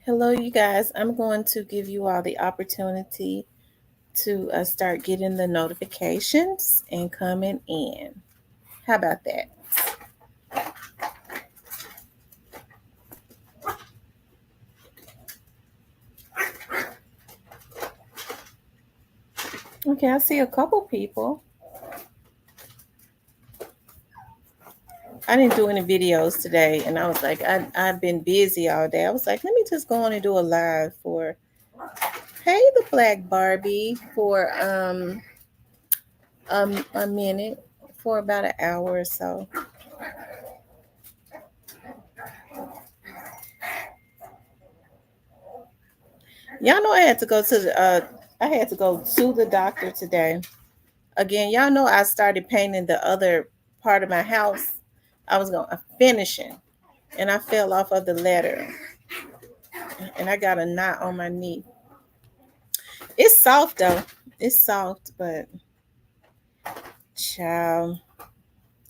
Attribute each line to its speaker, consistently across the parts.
Speaker 1: Hello, you guys. I'm going to give you all the opportunity to start getting the notifications and coming in. How about that? Okay, I see a couple people. I didn't do any videos today, and I was like, I've been busy all day. I was like, let me just go on and do a live for Hey the Black Barbie for a minute, for about an hour or so. Y'all know I had to go to the doctor today. Again, y'all know I started painting the other part of my house. I was going to finishing, and I fell off of the ladder, and I got a knot on my knee. It's soft though. It's soft, but child,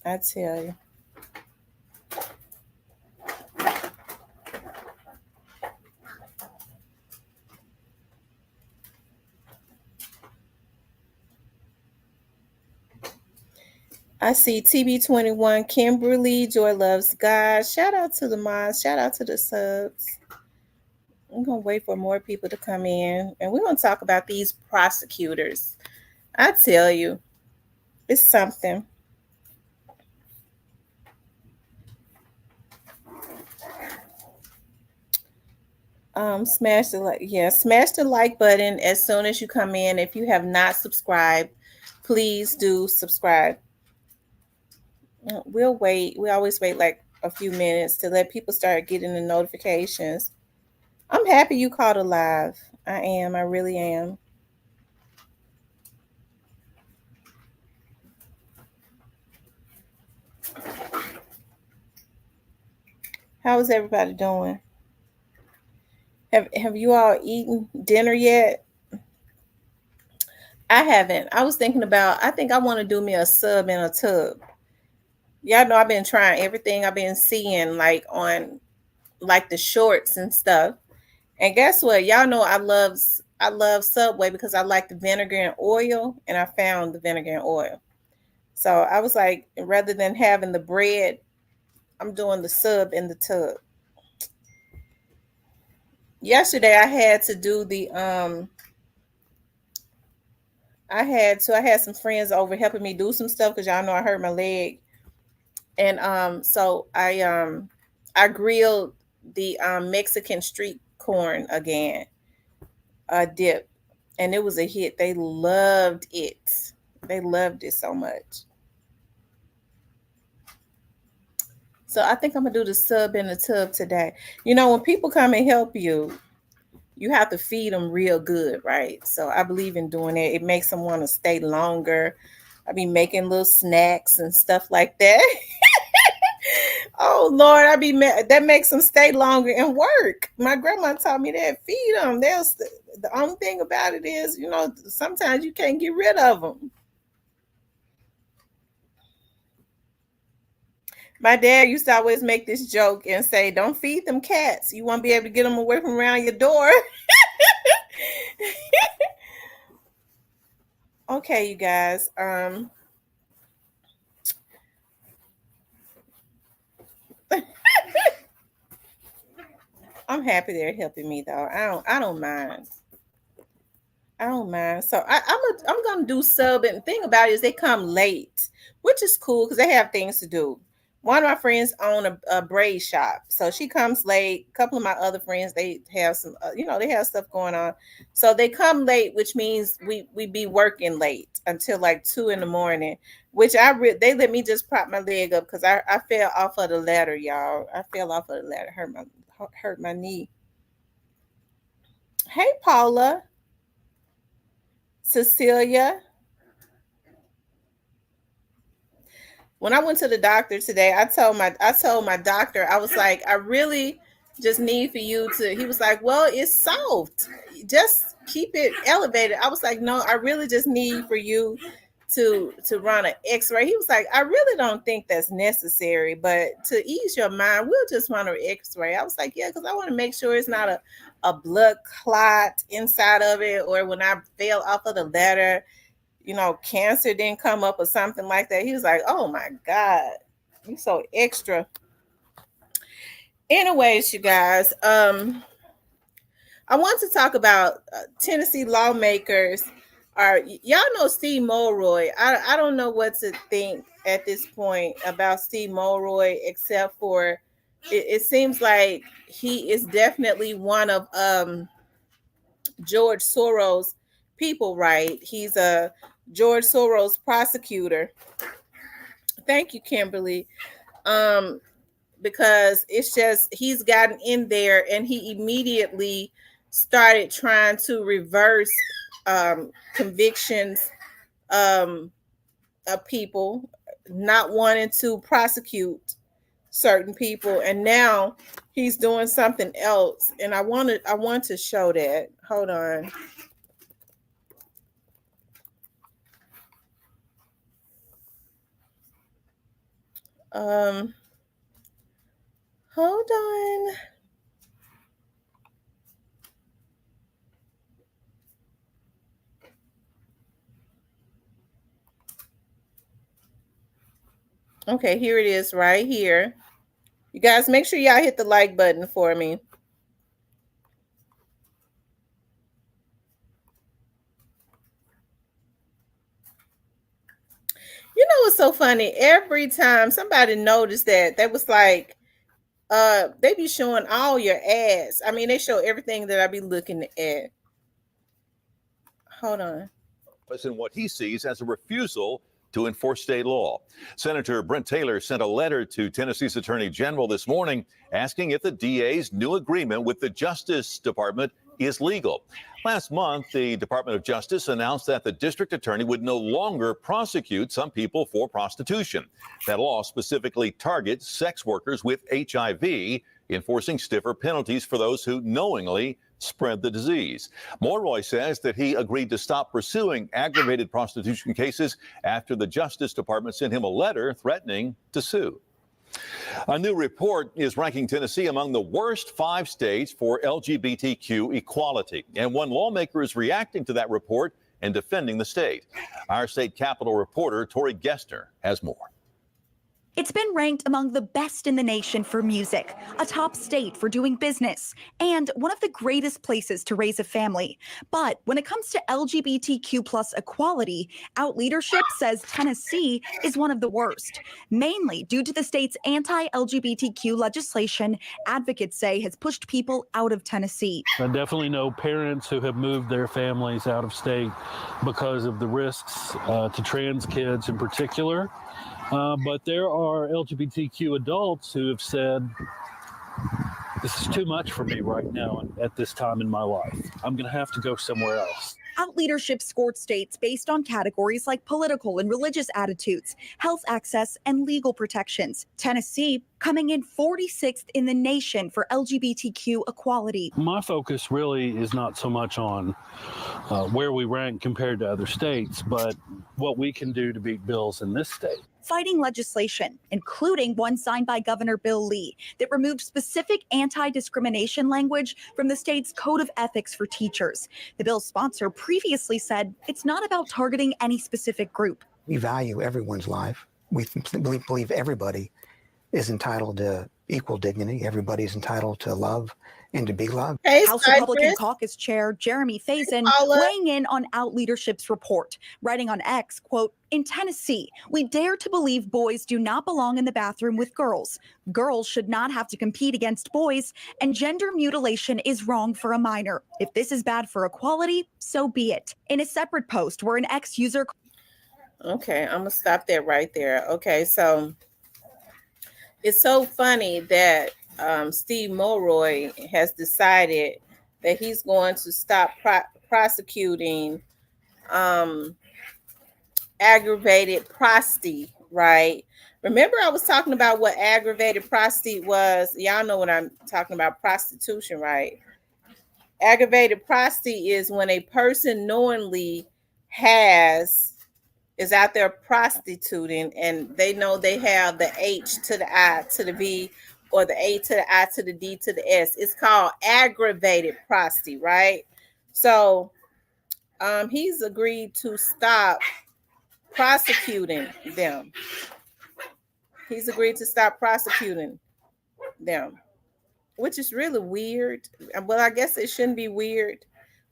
Speaker 1: I tell you. I see TB21, Kimberly, Joy Loves God. Shout out to the moms. Shout out to the subs. I'm going to wait for more people to come in. And we're going to talk about these prosecutors. I tell you, it's something. Smash the like button as soon as you come in. If you have not subscribed, please do subscribe. We'll wait. We always wait like a few minutes to let people start getting the notifications. I'm happy you called a live. I am. I really am. How is everybody doing? Have you all eaten dinner yet? I haven't. I was thinking about, I think I want to do me a sub in a tub. Y'all know I've been trying everything I've been seeing like on like the shorts and stuff. And guess what? Y'all know I love Subway because I like the vinegar and oil, and I found the vinegar and oil. So I was like, rather than having the bread, I'm doing the sub in the tub. Yesterday I had to do the I had some friends over helping me do some stuff because y'all know I hurt my leg. And so I grilled the Mexican street corn again, dip, and it was a hit. They loved it. They loved it so much. So I think I'm gonna do the sub in the tub today. You know, when people come and help you, you have to feed them real good, right? So I believe in doing it. It makes them want to stay longer. I be making little snacks and stuff like that. Oh Lord, that makes them stay longer and work. My grandma taught me that. Feed them. The only thing about it is, you know, sometimes you can't get rid of them. My dad used to always make this joke and say, "Don't feed them cats. You won't be able to get them away from around your door." Okay, you guys. I'm happy they're helping me though. I don't mind. I don't mind. So I'm gonna do sub, and the thing about it is they come late, which is cool because they have things to do. One of my friends own a braid shop, so she comes late. A couple of my other friends, they have some, they have stuff going on, so they come late, which means we be working late until like 2 in the morning. Which they let me just prop my leg up because I fell off of the ladder, y'all. I fell off of the ladder, hurt my knee. Hey, Paula. Cecilia, when I went to the doctor today, I told my doctor, I was like, I really just need for you to, he was like, well, it's soft. Just keep it elevated. I was like, no, I really just need for you to run an x-ray. He was like, I really don't think that's necessary, but to ease your mind, we'll just run an x-ray. I was like, yeah, because I want to make sure it's not a blood clot inside of it, or when I fell off of the ladder, cancer didn't come up or something like that. He was like, oh my God, you so extra. Anyways, you guys, I want to talk about Tennessee lawmakers. Y'all know Steve Mulroy. I don't know what to think at this point about Steve Mulroy, except for it seems like he is definitely one of George Soros' people, right? He's a George Soros prosecutor. Thank you, Kimberly. Because it's just he's gotten in there and he immediately started trying to reverse convictions of people, not wanting to prosecute certain people, and now he's doing something else. And I want to show that. Hold on. Hold on. Okay, here it is right here. You guys, make sure y'all hit the like button for me. You know what's so funny? Every time somebody noticed that was like, they be showing all your ads. I mean, they show everything that I be looking at. Hold on.
Speaker 2: In what he sees as a refusal to enforce state law. Senator Brent Taylor sent a letter to Tennessee's Attorney General this morning asking if the DA's new agreement with the Justice Department is legal. Last month, the Department of Justice announced that the district attorney would no longer prosecute some people for prostitution. That law specifically targets sex workers with HIV, enforcing stiffer penalties for those who knowingly spread the disease. Mulroy says that he agreed to stop pursuing aggravated prostitution cases after the Justice Department sent him a letter threatening to sue. A new report is ranking Tennessee among the worst 5 states for LGBTQ equality, and one lawmaker is reacting to that report and defending the state. Our state capitol reporter, Tori Gessner, has more.
Speaker 3: It's been ranked among the best in the nation for music, a top state for doing business, and one of the greatest places to raise a family. But when it comes to LGBTQ plus equality, Out Leadership says Tennessee is one of the worst, mainly due to the state's anti-LGBTQ legislation advocates say has pushed people out of Tennessee.
Speaker 4: I definitely know parents who have moved their families out of state because of the risks to trans kids in particular. But there are LGBTQ adults who have said, this is too much for me right now at this time in my life. I'm going to have to go somewhere else.
Speaker 3: Out Leadership scored states based on categories like political and religious attitudes, health access, and legal protections. Tennessee coming in 46th in the nation for LGBTQ equality.
Speaker 4: My focus really is not so much on where we rank compared to other states, but what we can do to beat bills in this state.
Speaker 3: Fighting legislation, including one signed by Governor Bill Lee, that removed specific anti-discrimination language from the state's Code of Ethics for teachers. The bill's sponsor previously said it's not about targeting any specific group.
Speaker 5: We value everyone's life. We believe everybody is entitled to equal dignity. Everybody is entitled to love and to be loved.
Speaker 1: Hey,
Speaker 3: House Republican Caucus Chair Jeremy Faison weighing in on Out Leadership's report, writing on X, quote, "In Tennessee, we dare to believe boys do not belong in the bathroom with girls. Girls should not have to compete against boys, and gender mutilation is wrong for a minor. If this is bad for equality, so be it." In a separate post where an X user...
Speaker 1: Okay, I'm going to stop that right there. Okay, so it's so funny that Steve Mulroy has decided that he's going to stop prosecuting aggravated prosty, right? Remember I was talking about what aggravated prosty was? Y'all know what I'm talking about, prostitution, right? Aggravated prosty is when a person knowingly has is out there prostituting, and they know they have the H to the I to the V, or the A to the I to the D to the S. It's called aggravated prosty, right? So he's agreed to stop prosecuting them. He's agreed to stop prosecuting them, which is really weird. Well, I guess it shouldn't be weird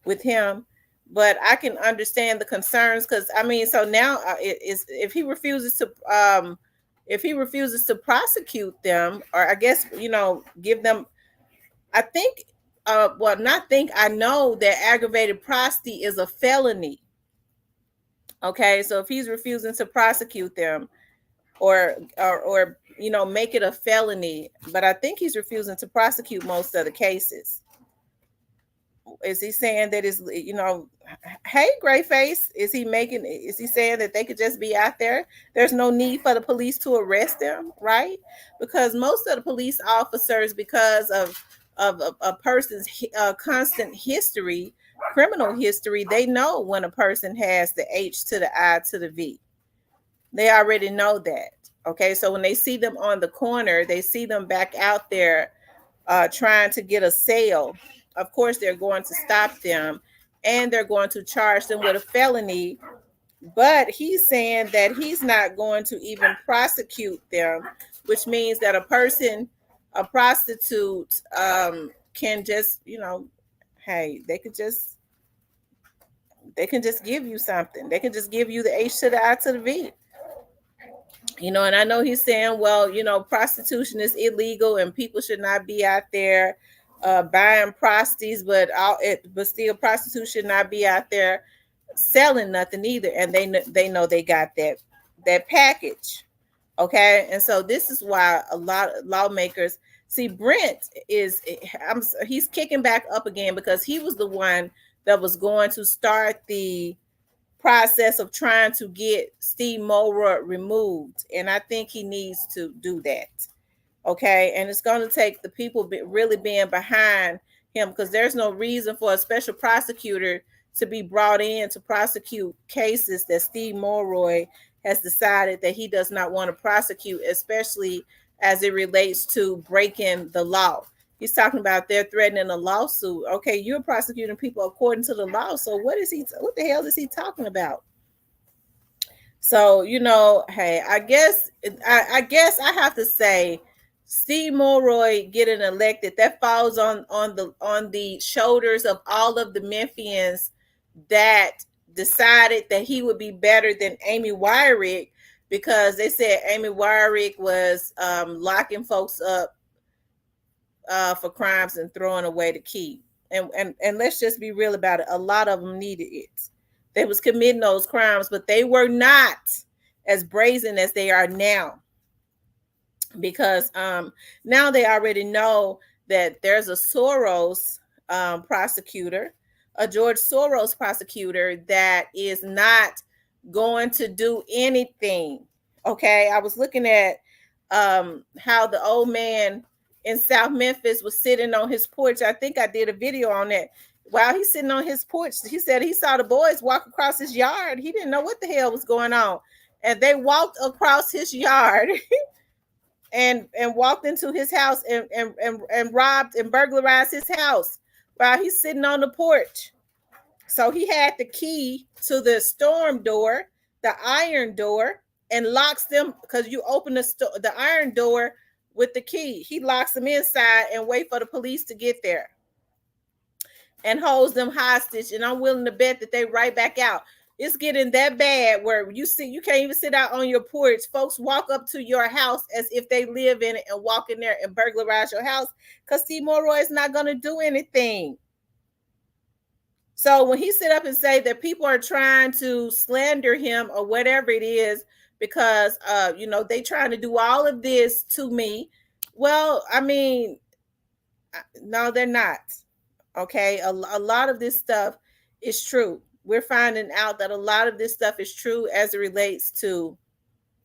Speaker 1: with him, but I can understand the concerns, because I mean, so now if he refuses to prosecute them, or I guess, give them, I think, well, not think, I know that aggravated prosty is a felony. Okay, so if he's refusing to prosecute them, or make it a felony, but I think he's refusing to prosecute most of the cases. Is he saying that is, hey, Grayface, is he saying that they could just be out there? There's no need for the police to arrest them, right? Because most of the police officers, because of a person's constant history, criminal history, they know when a person has the H to the I to the V. They already know that. Okay, so when they see them on the corner, they see them back out there trying to get a sale. Of course, they're going to stop them, and they're going to charge them with a felony. But he's saying that he's not going to even prosecute them, which means that a prostitute, can just, hey, they can just give you something. They can just give you the H to the I to the V. And I know he's saying, well, prostitution is illegal and people should not be out there buying prosties, but still prostitution should not be out there selling nothing either. And they know they got that package. Okay. And so this is why a lot of lawmakers see Brent he's kicking back up again, because he was the one that was going to start the process of trying to get Steve Mulroy removed. And I think he needs to do that. Okay. And it's going to take the people really being behind him, because there's no reason for a special prosecutor to be brought in to prosecute cases that Steve Mulroy has decided that he does not want to prosecute, especially as it relates to breaking the law. He's talking about they're threatening a lawsuit. Okay, you're prosecuting people according to the law. So what the hell is he talking about? So, hey, I guess I have to say, Steve Mulroy getting elected, that falls on the shoulders of all of the Memphians that decided that he would be better than Amy Wyrick, because they said Amy Wyrick was locking folks up for crimes and throwing away the key. And let's just be real about it. A lot of them needed it. They was committing those crimes, but they were not as brazen as they are now, because now they already know that there's a Soros prosecutor, a George Soros prosecutor, that is not going to do anything. Okay, I was looking at how the old man in South Memphis was sitting on his porch. I think I did a video on that. While he's sitting on his porch, he said he saw the boys walk across his yard. He didn't know what the hell was going on. And they walked across his yard and walked into his house and robbed and burglarized his house while he's sitting on the porch. So he had the key to the storm door, the iron door, and locks them, because you open the iron door with the key. He locks them inside and wait for the police to get there and holds them hostage. And I'm willing to bet that they right back out. It's getting that bad where you can't even sit out on your porch. Folks walk up to your house as if they live in it and walk in there and burglarize your house, because Steve Mulroy is not going to do anything. So when he sit up and say that people are trying to slander him or whatever it is, because they trying to do all of this to me. Well, I mean, no, they're not. Okay, a lot of this stuff is true. We're finding out that a lot of this stuff is true as it relates to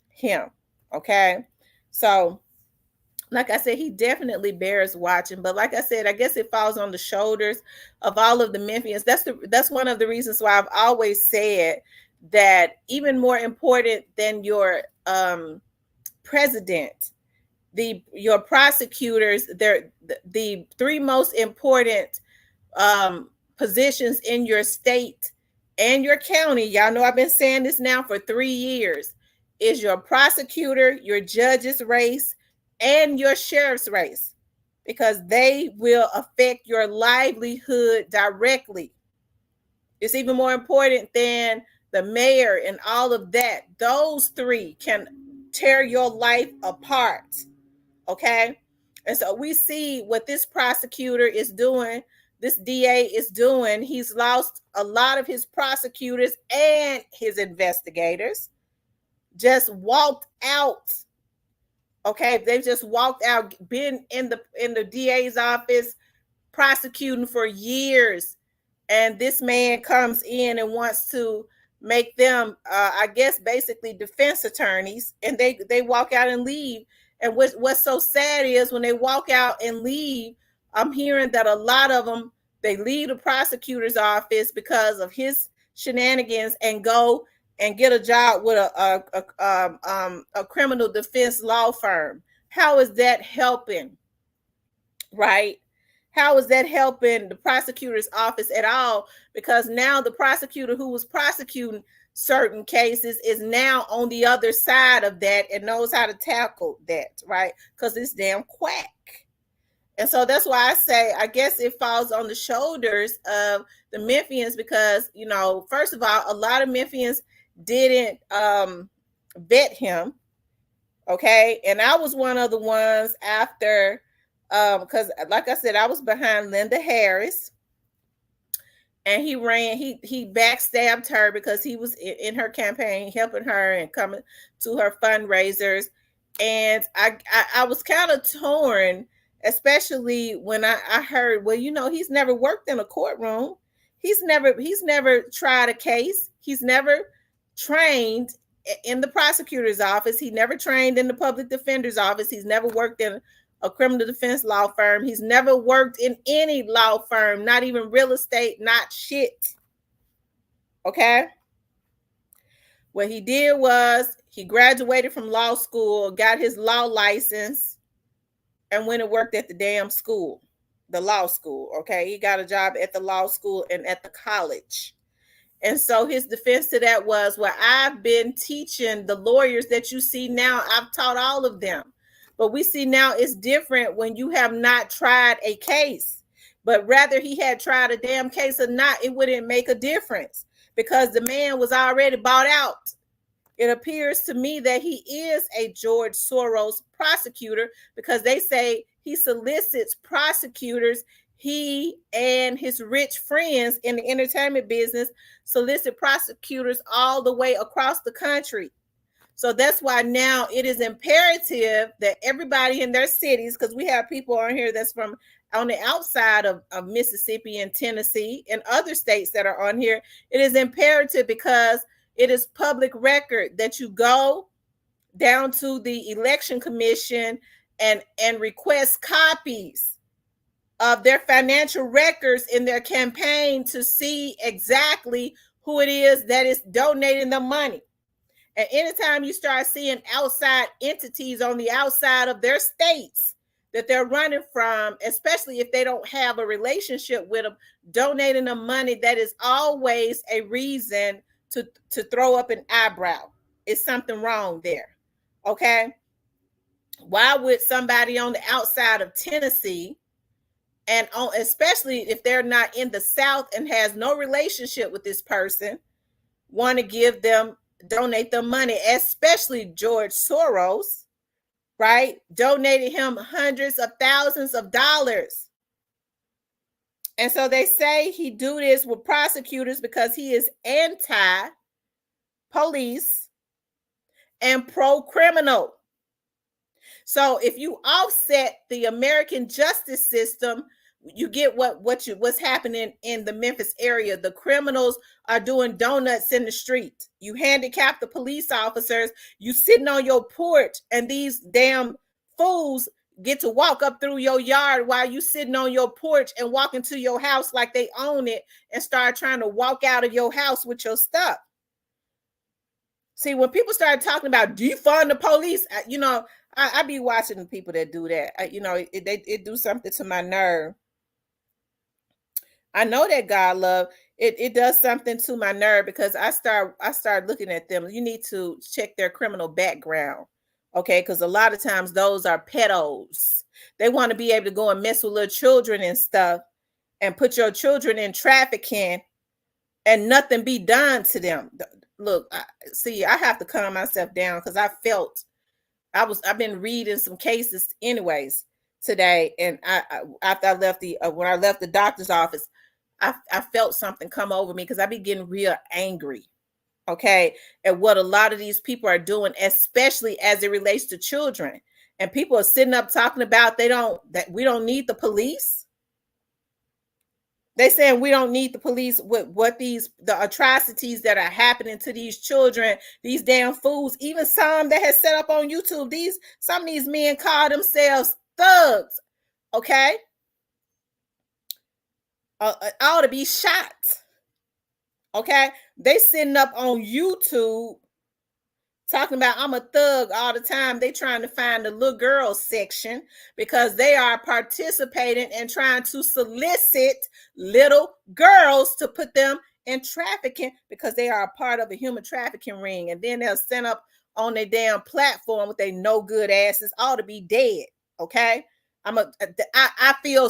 Speaker 1: him. Okay, so like I said, he definitely bears watching. But like I said, I guess it falls on the shoulders of all of the Memphians. That's one of the reasons why I've always said that even more important than your president, your prosecutors, they're the three most important positions in your state and your county. Y'all know I've been saying this now for 3 years. Is your prosecutor, your judge's race, and your sheriff's race, because they will affect your livelihood directly. It's even more important than the mayor and all of that. Those three can tear your life apart. Okay. And so we see what this prosecutor is doing, this DA is doing. He's lost a lot of his prosecutors and his investigators. Just walked out. Okay, they've just walked out, been in the DA's office prosecuting for years, and this man comes in and wants to make them I guess basically defense attorneys, and they walk out and leave. And what's so sad is when they walk out and leave, I'm hearing that a lot of them, they leave the prosecutor's office because of his shenanigans and go and get a job with a criminal defense law firm. How is that helping? Right? How is that helping the prosecutor's office at all? Because now the prosecutor who was prosecuting certain cases is now on the other side of that and knows how to tackle that, right? Because it's damn quack. And so that's why I say, I guess it falls on the shoulders of the Memphians, because, you know, first of all, a lot of Memphians didn't vet him. Okay. And I was one of the ones after, because like I said, I was behind Linda Harris, and he backstabbed her because he was in her campaign, helping her and coming to her fundraisers. And I was kind of torn, especially when I heard, well, you know, he's never worked in a courtroom. He's never tried a case. He's never trained in the prosecutor's office. He never trained in the public defender's office. He's never worked in a criminal defense law firm. He's never worked in any law firm, not even real estate, not shit. Okay. What he did was he graduated from law school, got his law license, and went and worked at the damn school, the law school. Okay. He got a job at the law school and at the college. And so his defense to that was, well, I've been teaching the lawyers that you see now. I've taught all of them. But we see now it's different when you have not tried a case. But rather he had tried a damn case or not, it wouldn't make a difference because the man was already bought out. It appears to me that he is a George Soros prosecutor, because they say he solicits prosecutors. He and his rich friends in the entertainment business solicit prosecutors all the way across the country. So that's why now it is imperative that everybody in their cities, because we have people on here that's from on the outside of Mississippi and Tennessee and other states that are on here. It is imperative, because it is public record, that you go down to the election commission and request copies of their financial records in their campaign to see exactly who it is that is donating the money. And anytime you start seeing outside entities on the outside of their states that they're running from, especially if they don't have a relationship with them, donating them money, that is always a reason to throw up an eyebrow. It's something wrong there. Okay. Why would somebody on the outside of Tennessee, and especially if they're not in the South and has no relationship with this person, want to donate them money, especially George Soros, right? Donated him hundreds of thousands of dollars. And so they say he do this with prosecutors because he is anti-police and pro-criminal. So if you offset the American justice system, you get what's happening in the Memphis area. The criminals are doing donuts in the street. You handicap the police officers. You sitting on your porch, and these damn fools get to walk up through your yard while you sitting on your porch and walk into your house like they own it, and start trying to walk out of your house with your stuff. See, when people start talking about defund the police, you know, I be watching the people that do that. You know, it do something to my nerve. I know that God love it does something to my nerve because I start looking at them. You need to check their criminal background. Okay, because a lot of times those are pedos. They want to be able to go and mess with little children and stuff and put your children in trafficking and nothing be done to them. Look, I have to calm myself down because I've been reading some cases anyways today, and after I left when I left the doctor's office, I felt something come over me because I be getting real angry, okay, at what a lot of these people are doing, especially as it relates to children. And people are sitting up talking about that we don't need the police. They saying we don't need the police with the atrocities that are happening to these children, these damn fools, even some that has set up on YouTube. Some of these men call themselves thugs, okay? Ought to be shot, okay? They sitting up on YouTube talking about I'm a thug all the time. They trying to find the little girl section because they are participating and trying to solicit little girls to put them in trafficking because they are a part of a human trafficking ring. And then they'll stand up on their damn platform with their no good asses, ought to be dead. Okay. I feel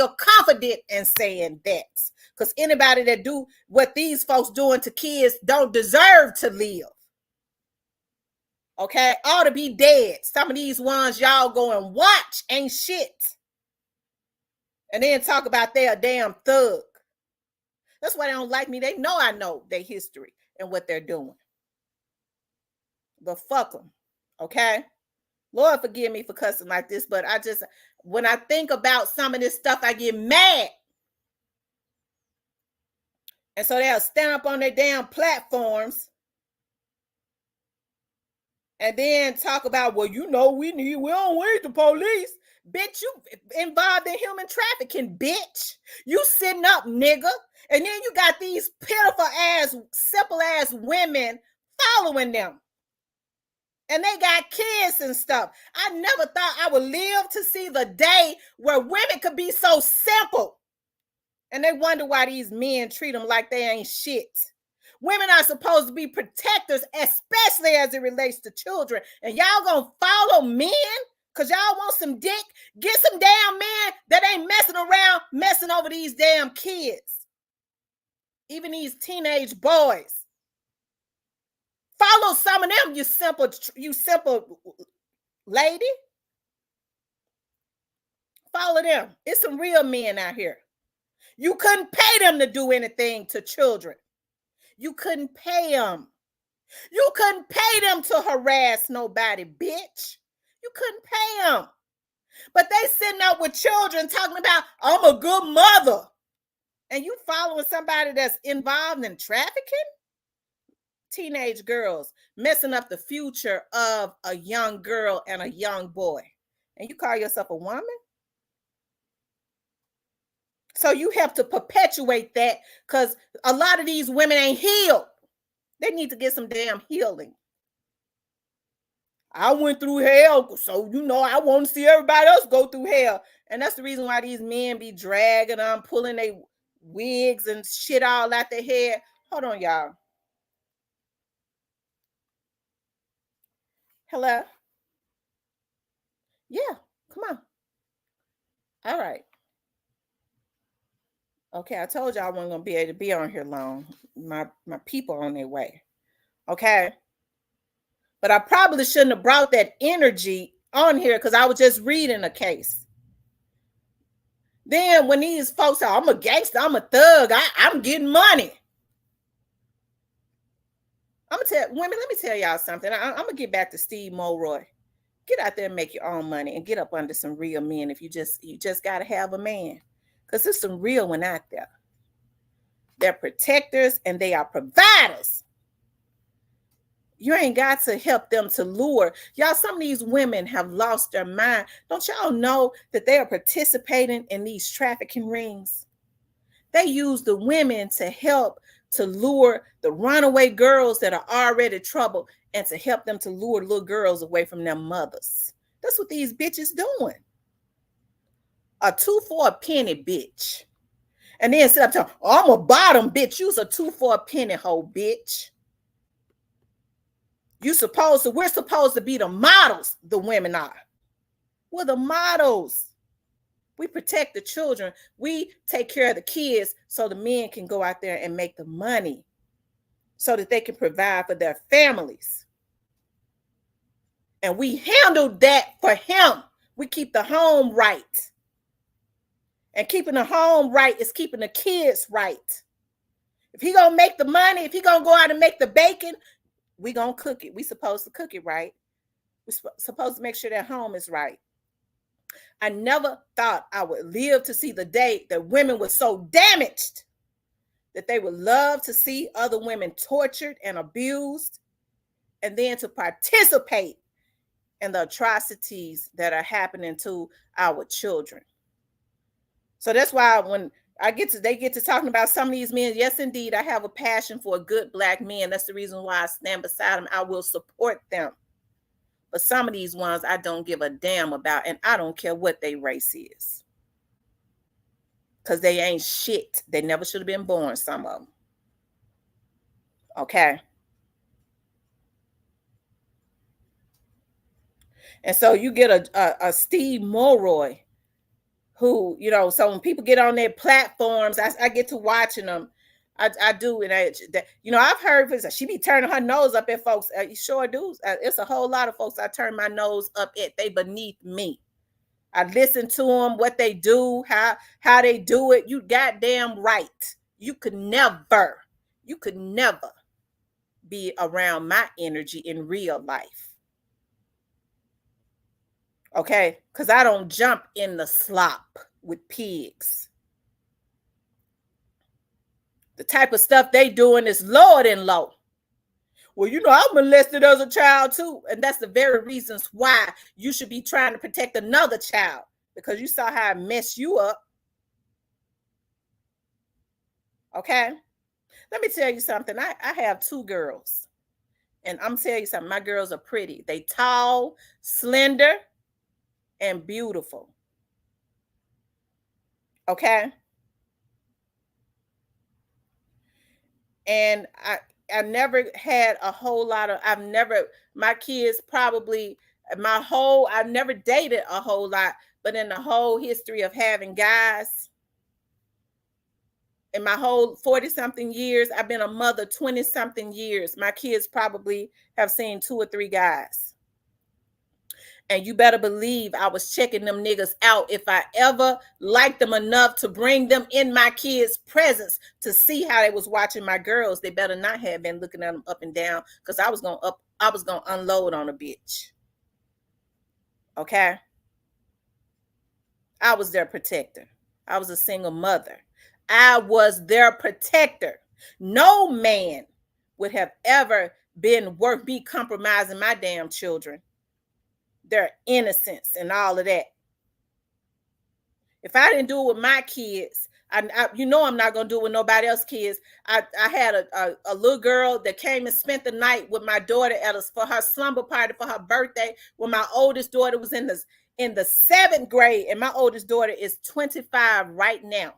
Speaker 1: confident in saying that because anybody that do what these folks doing to kids don't deserve to live. Okay, ought to be dead. Some of these ones y'all go and watch ain't shit. And then talk about they a damn thug. That's why they don't like me. They know I know their history and what they're doing. But fuck them. Okay? Lord forgive me for cussing like this, but when I think about some of this stuff, I get mad. And so they'll stand up on their damn platforms and then talk about, well, you know, we don't need the police. Bitch, you involved in human trafficking, bitch. You sitting up, nigga. And then you got these pitiful ass, simple ass women following them. And they got kids and stuff. I never thought I would live to see the day where women could be so simple. And they wonder why these men treat them like they ain't shit. Women are supposed to be protectors, especially as it relates to children. And y'all gonna follow men because y'all want some dick? Get some damn men that ain't messing around, messing over these damn kids. Even these teenage boys. Follow some of them, you simple lady. Follow them. It's some real men out here. You couldn't pay them to do anything to children. You couldn't pay them. You couldn't pay them to harass nobody, bitch. You couldn't pay them. But they sitting up with children talking about, I'm a good mother. And you following somebody that's involved in trafficking? Teenage girls messing up the future of a young girl and a young boy. And you call yourself a woman? So you have to perpetuate that because a lot of these women ain't healed. They need to get some damn healing. I went through hell, so you know I want to see everybody else go through hell. And that's the reason why these men be dragging them, pulling their wigs and shit all out their head. Hold on, y'all. Hello? Yeah, come on. All right. Okay, I told y'all I wasn't going to be able to be on here long. My people on their way. Okay? But I probably shouldn't have brought that energy on here because I was just reading a case. Then when these folks say, I'm a gangster, I'm a thug, I'm getting money. I'm going to tell women, let me tell y'all something. I'm going to get back to Steve Mulroy. Get out there and make your own money and get up under some real men if you just got to have a man. Because there's some real one out there. They're protectors and they are providers. You ain't got to help them to lure. Y'all, some of these women have lost their mind. Don't y'all know that they are participating in these trafficking rings? They use the women to help to lure the runaway girls that are already troubled and to help them to lure little girls away from their mothers. That's what these bitches doing. A 2 for a penny bitch. And then sit up to, oh, I'm a bottom bitch. You's a 2 for a penny hoe bitch. We're supposed to be the models, the women are. We're the models. We protect the children. We take care of the kids so the men can go out there and make the money so that they can provide for their families. And we handle that for him. We keep the home right. And keeping the home right is keeping the kids right. If he gonna make the money, if he gonna go out and make the bacon, we gonna cook it. We supposed to cook it right. We're supposed to make sure that home is right. I never thought I would live to see the day that women were so damaged that they would love to see other women tortured and abused, and then to participate in the atrocities that are happening to our children. So that's why when they get to talking about some of these men, yes, indeed, I have a passion for a good Black man. That's the reason why I stand beside them. I will support them. But some of these ones I don't give a damn about, and I don't care what their race is. Because they ain't shit. They never should have been born, some of them. Okay? And so you get a Steve Mulroy who, you know, so when people get on their platforms, I get to watching them. I do, and I've heard she be turning her nose up at folks. You sure do. It's a whole lot of folks I turn my nose up at. They beneath me. I listen to them, what they do, how they do it. You goddamn right. You could never be around my energy in real life. Okay, because I don't jump in the slop with pigs. The type of stuff they doing is lower than low. Well, you know, I was molested as a child too. And that's the very reasons why you should be trying to protect another child, because you saw how it messed you up. Okay? Let me tell you something. I have 2 girls. And I'm telling you something. My girls are pretty. They tall, slender, and beautiful. Okay? And I never had a whole lot of, my kids probably, I've never dated a whole lot, but in the whole history of having guys, in my whole 40-something years, I've been a mother 20-something years. My kids probably have seen 2 or 3 guys. And you better believe I was checking them niggas out if I ever liked them enough to bring them in my kids' presence to see how they was watching my girls. They better not have been looking at them up and down, because I was gonna unload on a bitch. Okay? I was their protector. I was a single mother. I was their protector. No man would have ever been worth me compromising my damn children, their innocence and all of that. If I didn't do it with my kids, I'm not going to do it with nobody else's kids. I had a little girl that came and spent the night with my daughter for her slumber party for her birthday, when my oldest daughter was in the 7th grade, and my oldest daughter is 25 right now.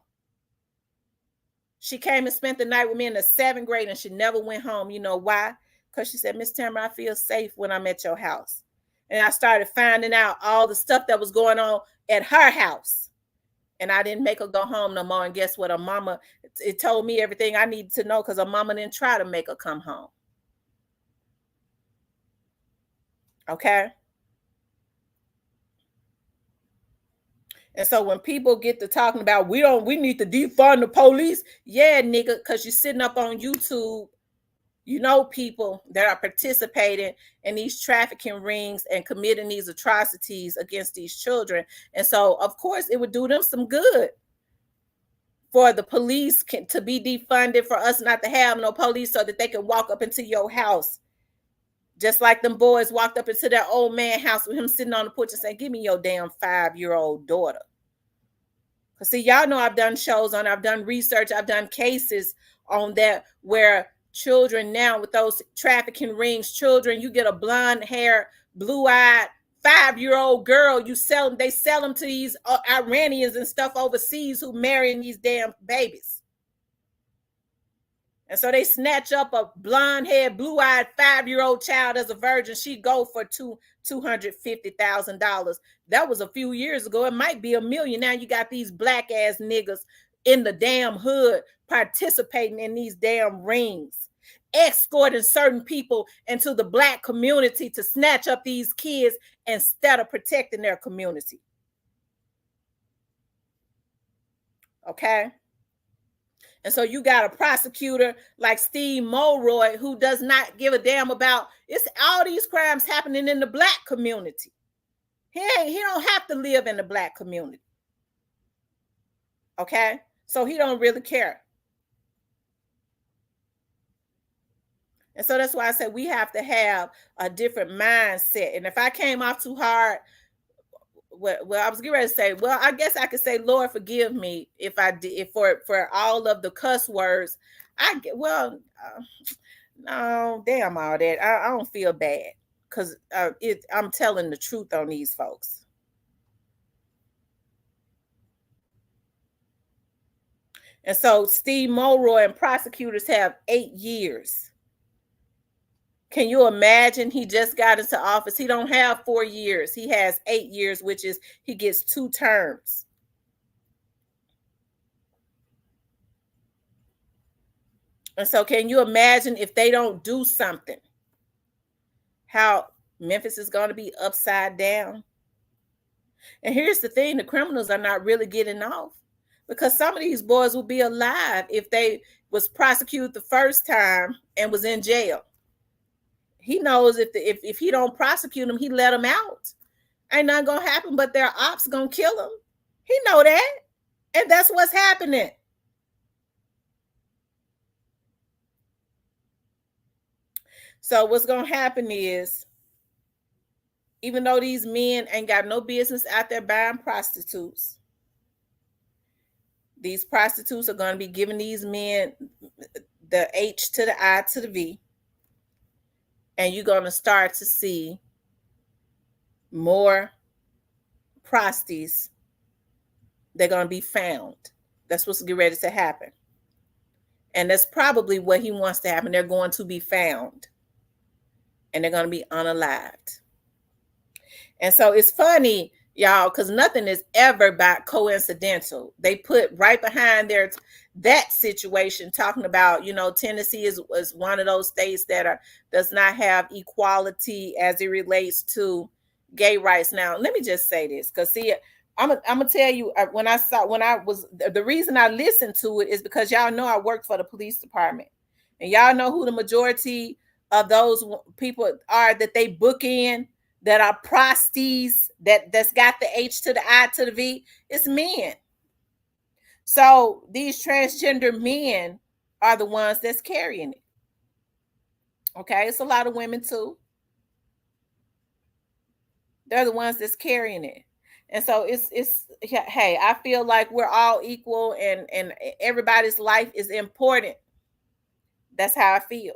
Speaker 1: She came and spent the night with me in the 7th grade, and she never went home. You know why? Because she said, Miss Tamara, I feel safe when I'm at your house. And I started finding out all the stuff that was going on at her house. And I didn't make her go home no more. And guess what? Her mama, it told me everything I needed to know, because her mama didn't try to make her come home. Okay? And so when people get to talking about we need to defund the police, yeah, nigga, because you're sitting up on YouTube, you know, people that are participating in these trafficking rings and committing these atrocities against these children. And so, of course, it would do them some good for the police to be defunded, for us not to have no police, so that they can walk up into your house. Just like them boys walked up into that old man house with him sitting on the porch and saying, give me your damn 5-year-old daughter. Because see, y'all know I've done shows on, I've done research, I've done cases on that, where children now with those trafficking rings, children, you get a blonde hair, blue-eyed 5-year-old girl, they sell them to these Iranians and stuff overseas who marrying these damn babies. And so they snatch up a blonde-haired, blue-eyed 5-year-old child as a virgin. She'd go for $250,000. That was a few years ago. It might be $1 million. Now you got these black-ass niggas in the damn hood participating in these damn rings, escorting certain people into the black community to snatch up these kids instead of protecting their community. Okay? And so you got a prosecutor like Steve Mulroy who does not give a damn about it's all these crimes happening in the black community. He don't have to live in the black community. Okay? So he don't really care. And so that's why I said we have to have a different mindset. And if I came off too hard, well, I was getting ready to say, well, I guess I could say, Lord, forgive me if I did for all of the cuss words. No, damn all that. I don't feel bad because I'm telling the truth on these folks. And so Steve Mulroy and prosecutors have 8 years. Can you imagine? He just got into office. He don't have 4 years. He has 8 years, which is he gets 2 terms. And so can you imagine if they don't do something, how Memphis is going to be upside down? And here's the thing, the criminals are not really getting off because some of these boys will be alive if they was prosecuted the first time and was in jail. He knows if he don't prosecute them, he let them out. Ain't nothing gonna happen, but their ops gonna kill him. He know that, and that's what's happening. So what's gonna happen is, even though these men ain't got no business out there buying prostitutes, these prostitutes are gonna be giving these men the H to the I to the V. And you're going to start to see more prosties. They're going to be found. That's what's getting ready to happen. And that's probably what he wants to happen. They're going to be found. And they're going to be unalived. And so it's funny, y'all, because nothing is ever by coincidental. They put right behind that situation talking about, Tennessee is one of those states that does not have equality as it relates to gay rights. Now, let me just say this, because see, I'm gonna tell you, the reason I listened to it is because y'all know I worked for the police department, and y'all know who the majority of those people are that they book in that are prosties that's got the H to the I to the V. It's men. So these transgender men are the ones that's carrying it. Okay, it's a lot of women too. They're the ones that's carrying it. And so it's hey, I feel like we're all equal and everybody's life is important. That's how I feel.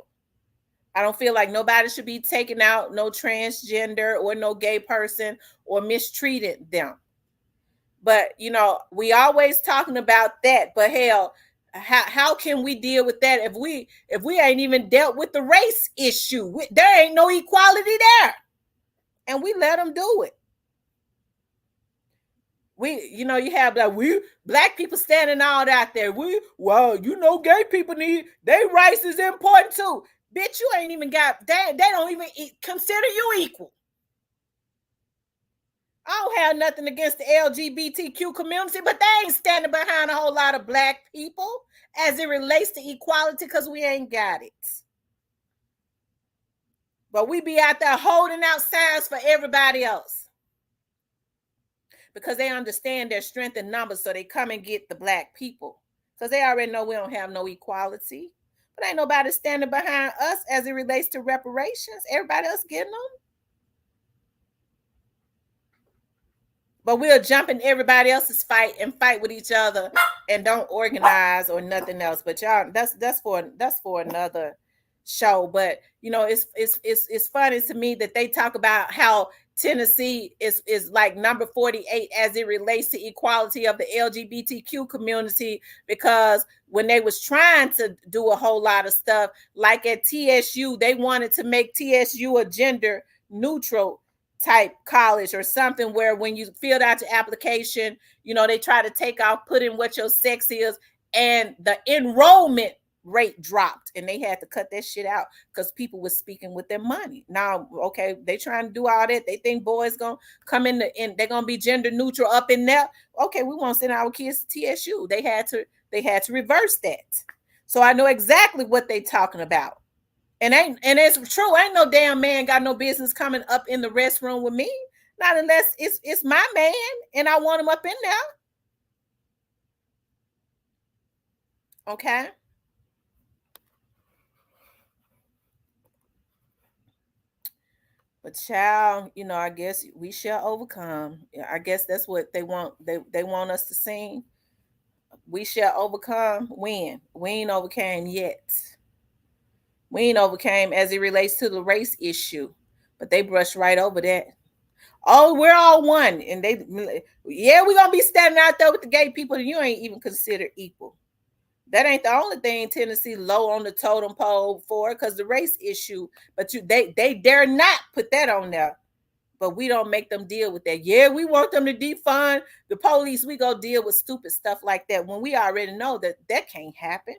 Speaker 1: I don't feel like nobody should be taking out no transgender or no gay person or mistreated them. But, we always talking about that. But hell, how can we deal with that if we ain't even dealt with the race issue? There ain't no equality there. And we let them do it. You have we black people standing out there. Gay people their rights is important too. Bitch, you ain't even got, they don't even consider you equal. I don't have nothing against the LGBTQ community, but they ain't standing behind a whole lot of black people as it relates to equality because we ain't got it. But we be out there holding out signs for everybody else because they understand their strength in numbers, so they come and get the black people because they already know we don't have no equality. But ain't nobody standing behind us as it relates to reparations. Everybody else getting them. But we'll jump in everybody else's fight and fight with each other and don't organize or nothing else. But y'all, that's for another show. But you know, it's funny to me that they talk about how Tennessee is like number 48 as it relates to equality of the LGBTQ community, because when they was trying to do a whole lot of stuff, like at TSU, they wanted to make TSU a gender neutral type college or something, where when you filled out your application, you know, they try to take off, put in what your sex is, and the enrollment rate dropped, and they had to cut that shit out because people were speaking with their money. Now, okay, they trying to do all that. They think boys gonna come in they're gonna be gender neutral up in there. Okay, we won't send our kids to TSU. They had to reverse that. So I know exactly what they talking about. And it's true. Ain't no damn man got no business coming up in the restroom with me. Not unless it's my man and I want him up in there. Okay. But child, you know, I guess we shall overcome. I guess that's what they want. They want us to sing. We shall overcome. When? We ain't overcame yet. We ain't overcame as it relates to the race issue. But they brushed right over that. Oh, we're all one. And we're gonna be standing out there with the gay people that you ain't even considered equal. That ain't the only thing Tennessee low on the totem pole for, because the race issue, but they dare not put that on there. But we don't make them deal with that. Yeah, we want them to defund the police. We go deal with stupid stuff like that when we already know that can't happen.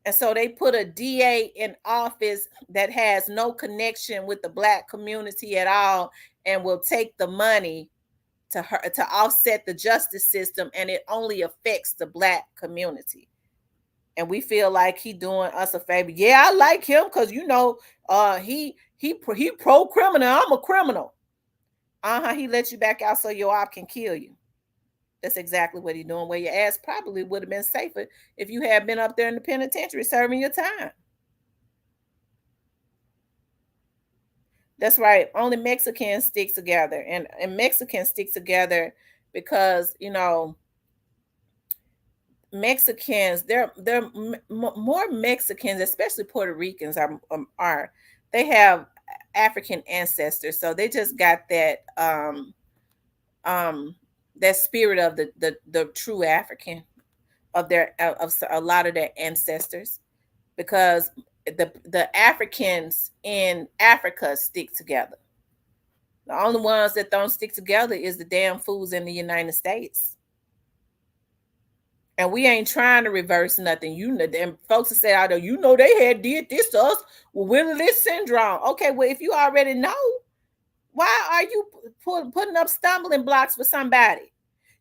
Speaker 1: And so they put a DA in office that has no connection with the Black community at all and will take the money to offset the justice system, and it only affects the Black community. And we feel like he doing us a favor. Yeah, I like him because, you know, he pro criminal. I'm a criminal. He let you back out so your op can kill you. That's exactly what he's doing. Where your ass probably would have been safer if you had been up there in the penitentiary serving your time. That's right. Only Mexicans stick together, and Mexicans stick together because, you know, Mexicans, they're more Mexicans, especially Puerto Ricans are they have African ancestors, so they just got that that spirit of the true African of a lot of their ancestors, because the Africans in Africa stick together. The only ones that don't stick together is the damn fools in the United States. And we ain't trying to reverse nothing. You know, them folks that say out there, you know, they had did this to us with Willie syndrome. Okay, well, if you already know, why are you putting up stumbling blocks for somebody?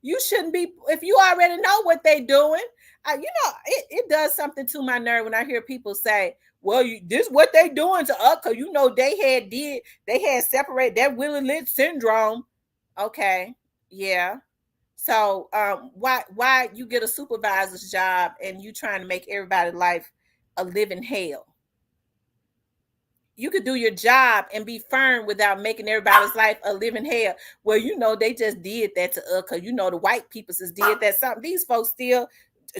Speaker 1: You shouldn't be, if you already know what they're doing. You know, it does something to my nerve when I hear people say, well, this is what they doing to us, because, you know, they had separated that Willie syndrome. Okay, yeah. So why you get a supervisor's job and you trying to make everybody's life a living hell? You could do your job and be firm without making everybody's life a living hell. Well, you know, they just did that to us because, you know, the white people just did that. Something these folks still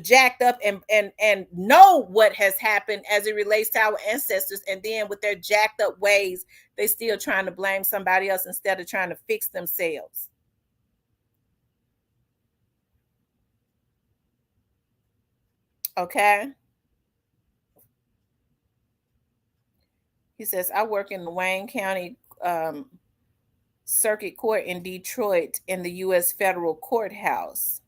Speaker 1: jacked up and know what has happened as it relates to our ancestors, and then with their jacked up ways, they still trying to blame somebody else instead of trying to fix themselves. Okay. He says, I work in the Wayne County Circuit Court in Detroit in the U.S. Federal Courthouse.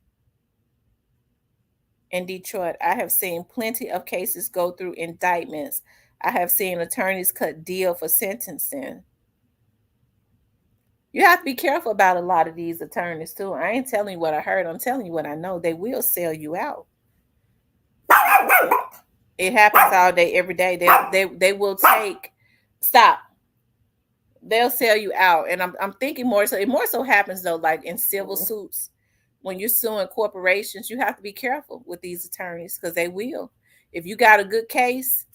Speaker 1: In Detroit, I have seen plenty of cases go through indictments. I have seen attorneys cut deal for sentencing. You have to be careful about a lot of these attorneys too. I ain't telling you what I heard. I'm telling you what I know. They will sell you out. It happens all day, every day. They will take. Stop. They'll sell you out. And I'm thinking more so. It more so happens though, like in civil suits. When you're suing corporations, you have to be careful with these attorneys because they will. If you got a good case,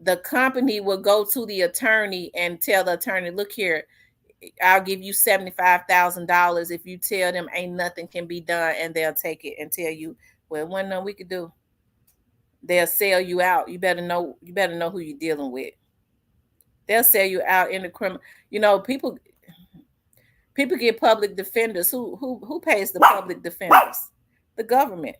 Speaker 1: the company will go to the attorney and tell the attorney, look here, I'll give you $75,000 if you tell them ain't nothing can be done, and they'll take it and tell you, well, wasn't nothing we could do. They'll sell you out. You better know who you're dealing with. They'll sell you out in the criminal. People get public defenders. Who pays the public defenders? The government.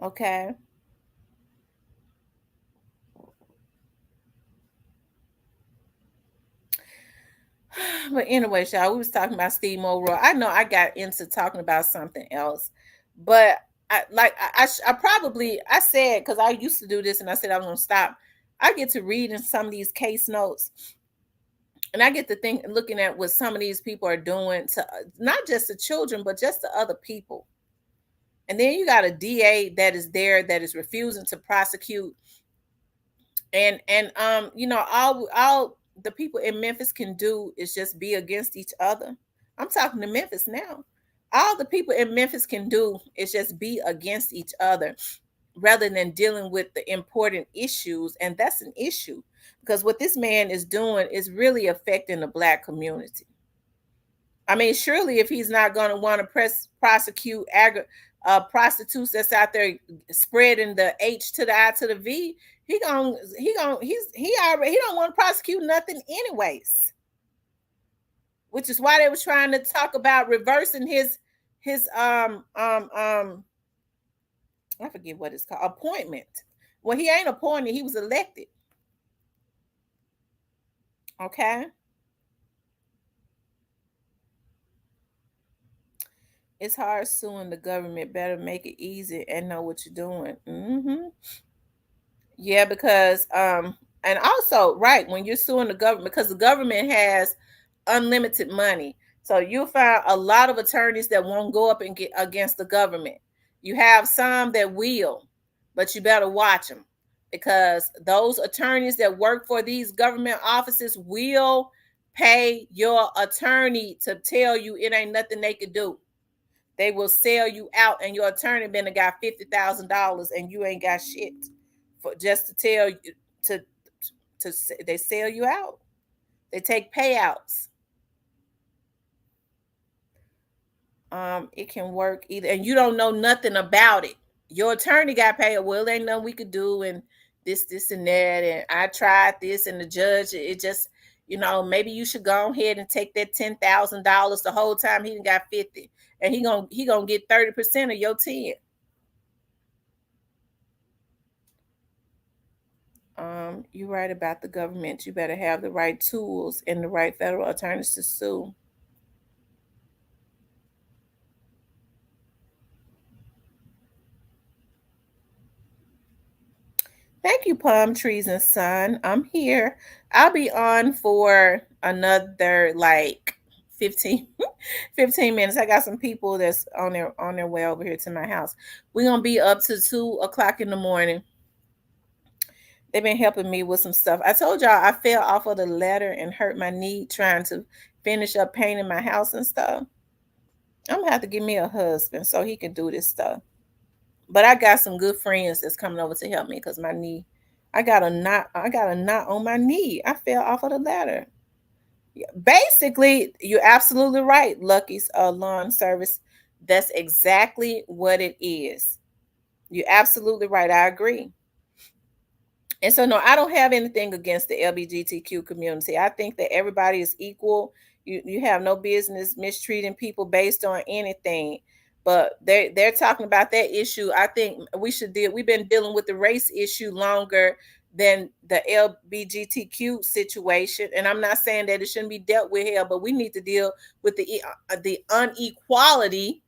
Speaker 1: Okay. But anyway, y'all, we was talking about Steve Mulroy. I know I got into talking about something else, but I said, because I used to do this and I said I was gonna stop. I get to reading some of these case notes, and I get to looking at what some of these people are doing to not just the children, but just to other people. And then you got a DA that is there that is refusing to prosecute, and all the people in Memphis can do is just be against each other. I'm talking to Memphis now. All the people in Memphis can do is just be against each other rather than dealing with the important issues. And that's an issue, because what this man is doing is really affecting the Black community. I mean, surely if he's not going to want to prosecute prostitutes that's out there spreading the H to the I to the V, he don't want to prosecute nothing anyways. Which is why they were trying to talk about reversing his I forget what it's called, appointment. Well, he ain't appointed, he was elected. Okay. It's hard suing the government. Better make it easy and know what you're doing. Mm-hmm. Yeah, because and also, right, when you're suing the government, because the government has unlimited money, so you'll find a lot of attorneys that won't go up and get against the government. You have some that will, but you better watch them, because those attorneys that work for these government offices will pay your attorney to tell you it ain't nothing they could do. They will sell you out, and your attorney been got $50,000, and you ain't got shit for just to tell you to they sell you out. They take payouts. It can work either, and you don't know nothing about it. Your attorney got paid. Well, ain't nothing we could do, and this and that, and I tried this, and the judge, it just, maybe you should go ahead and take that $10,000 the whole time. He done got 50, and he gonna get 30% of your 10. You're right about the government. You better have the right tools and the right federal attorneys to sue. Thank you, Palm Trees and Sun. I'm here. I'll be on for another like 15 minutes. I got some people that's on their way over here to my house. We're gonna be up to 2:00 in the morning. They've been helping me with some stuff. I told y'all I fell off of the ladder and hurt my knee trying to finish up painting my house and stuff. I'm gonna have to give me a husband so he can do this stuff. But I got some good friends that's coming over to help me, because my knee, I got a knot on my knee. I fell off of the ladder. Yeah, basically, you're absolutely right, Lucky's lawn service. That's exactly what it is. You're absolutely right. I agree. And so, no, I don't have anything against the LGBTQ community. I think that everybody is equal. You have no business mistreating people based on anything. But they're talking about that issue. I think we've been dealing with the race issue longer than the LGBTQ situation. And I'm not saying that it shouldn't be dealt with here, but we need to deal with the inequality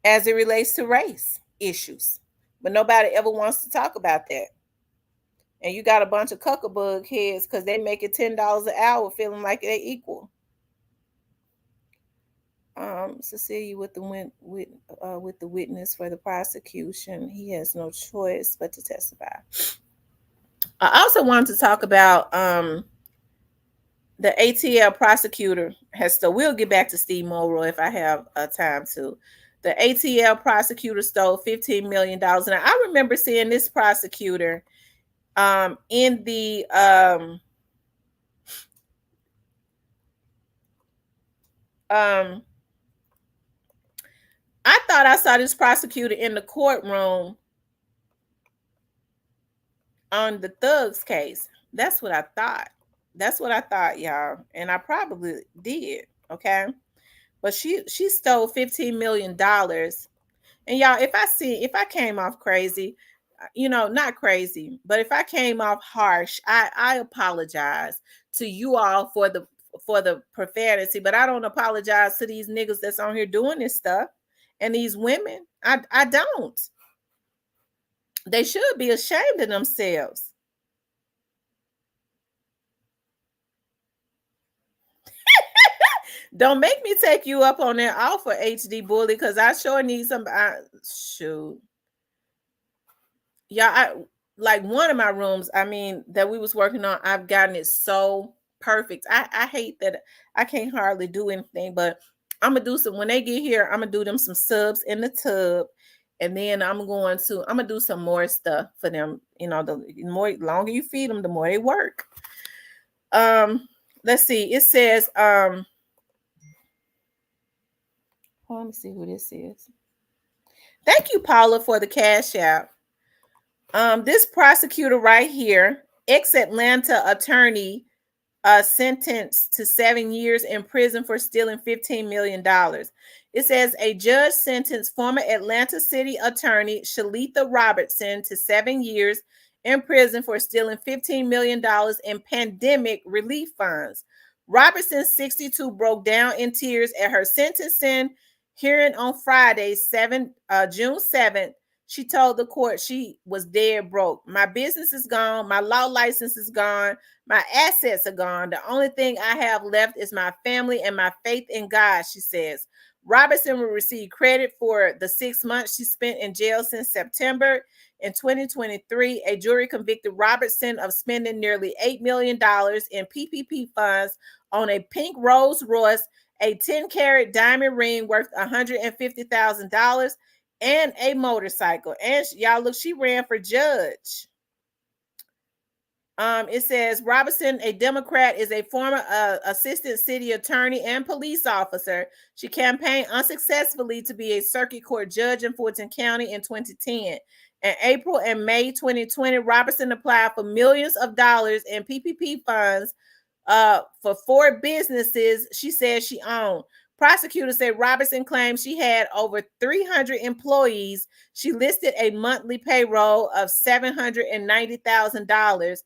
Speaker 1: as it relates to race issues. But nobody ever wants to talk about that. And you got a bunch of cuckabug heads because they make it $10 an hour, feeling like they equal. Cecilia with the witness for the prosecution. He has no choice but to testify. I also wanted to talk about the ATL prosecutor we'll get back to Steve Mulroy if I have time to. The ATL prosecutor stole $15 million. And I remember seeing this prosecutor in the I thought I saw this prosecutor in the courtroom on the Thugs case. That's what I thought. That's what I thought, y'all. And I probably did. Okay. But she stole $15 million. And y'all, if I came off crazy, not crazy, but if I came off harsh, I apologize to you all for the profanity, but I don't apologize to these niggas that's on here doing this stuff and these women. I don't. They should be ashamed of themselves. Don't make me take you up on that offer, HD Bully, because I sure need some. Shoot. Yeah, like one of my rooms, that we was working on, I've gotten it so perfect. I hate that I can't hardly do anything, but I'm gonna do some when they get here. I'm gonna do them some subs in the tub, and then I'm gonna do some more stuff for them. The longer you feed them, the more they work. Let's see. It says let me see who this is. Thank you, Paula, for the cash out. This prosecutor right here, ex-Atlanta attorney, sentenced to 7 years in prison for stealing $15 million. It says a judge sentenced former Atlanta City attorney Shalitha Robertson to 7 years in prison for stealing $15 million in pandemic relief funds. Robertson, 62, broke down in tears at her sentencing hearing on Friday, June 7th. She told the court she was dead broke. My business is gone. My law license is gone. My assets are gone. The only thing I have left is my family and my faith in God, she says. Robertson will receive credit for the 6 months she spent in jail since September. In 2023, a jury convicted Robertson of spending nearly $8 million in PPP funds on a pink Rolls Royce, a 10-carat diamond ring worth $150,000, and a motorcycle. And y'all look, she ran for judge. It says Robertson, a Democrat, is a former assistant city attorney and police officer. She campaigned unsuccessfully to be a circuit court judge in Fulton County in 2010. In April and May 2020, Robertson applied for millions of dollars in PPP funds for 4 businesses she said she owned. Prosecutors say Robertson claimed she had over 300 employees. She listed a monthly payroll of $790,000,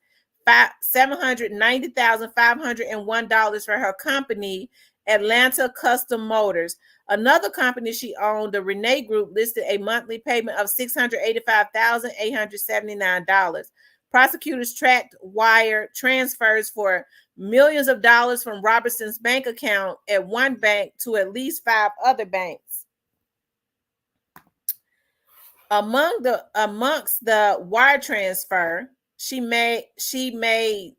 Speaker 1: $790,501 for her company, Atlanta Custom Motors. Another company she owned, the Renee Group, listed a monthly payment of $685,879. Prosecutors tracked wire transfers for millions of dollars from Robertson's bank account at one bank to at least 5 other banks. Amongst the wire transfer she made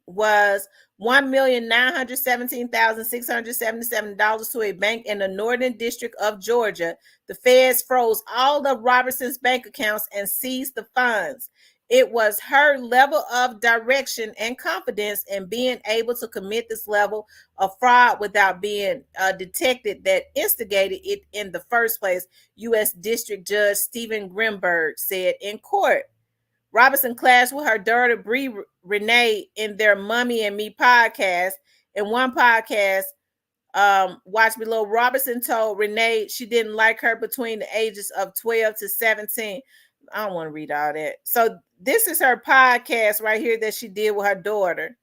Speaker 1: was $1,917,677 to a bank in the Northern District of Georgia. The feds froze all of Robertson's bank accounts and seized the funds. It was her level of direction and confidence in being able to commit this level of fraud without being detected that instigated it in the first place, U.S. District Judge Stephen Grimberg said in court. Robertson clashed with her daughter, Bree Renee, in their Mommy and Me podcast. In one podcast, watch below, Robertson told Renee she didn't like her between the ages of 12 to 17. I don't want to read all that. So this is her podcast right here that she did with her daughter.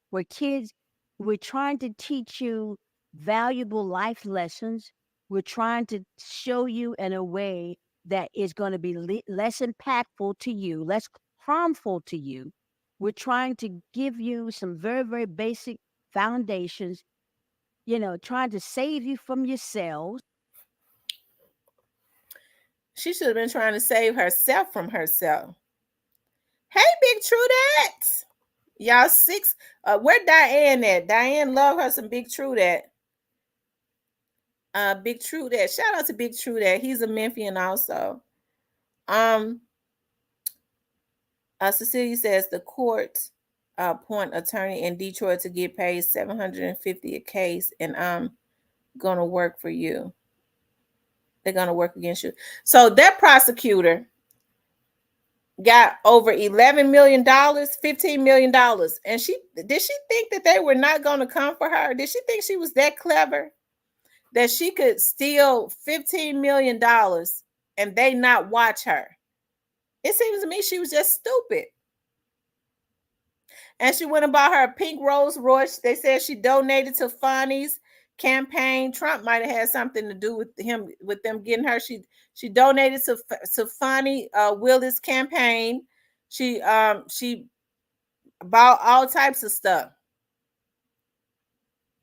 Speaker 6: Where kids, we're trying to teach you valuable life lessons. We're trying to show you in a way that is going to be less impactful to you, less harmful to you. We're trying to give you some very, very basic foundations, trying to save you from yourselves.
Speaker 1: She should have been trying to save herself from herself. Hey, Big Trudette. Y'all 6. Where Diane at? Diane love her some Big Trudette. Big True that. Shout out to Big True that. He's a Memphian also. Um, Cecilia says the court appoint attorney in Detroit to get paid $750 a case, and I'm gonna work for you. They're gonna work against you. So that prosecutor got over $11 million, $15 million, and she think that they were not gonna come for her? Did she think she was that clever that she could steal $15 million and they not watch her? It seems to me she was just stupid. And she went and bought her a pink Rolls Royce. They said she donated to Fonny's campaign. Trump might have had something to do with them getting her. She donated to Fonny Willis' campaign. She bought all types of stuff.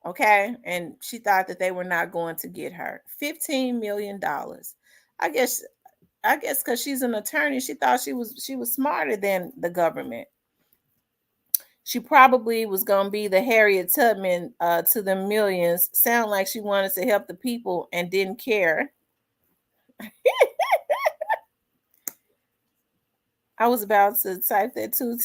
Speaker 1: Okay, and she thought that they were not going to get her $15 million. I guess because she's an attorney, she thought she was smarter than the government. She probably was going to be the Harriet Tubman to the millions. Sound like she wanted to help the people and didn't care. I was about to type that too.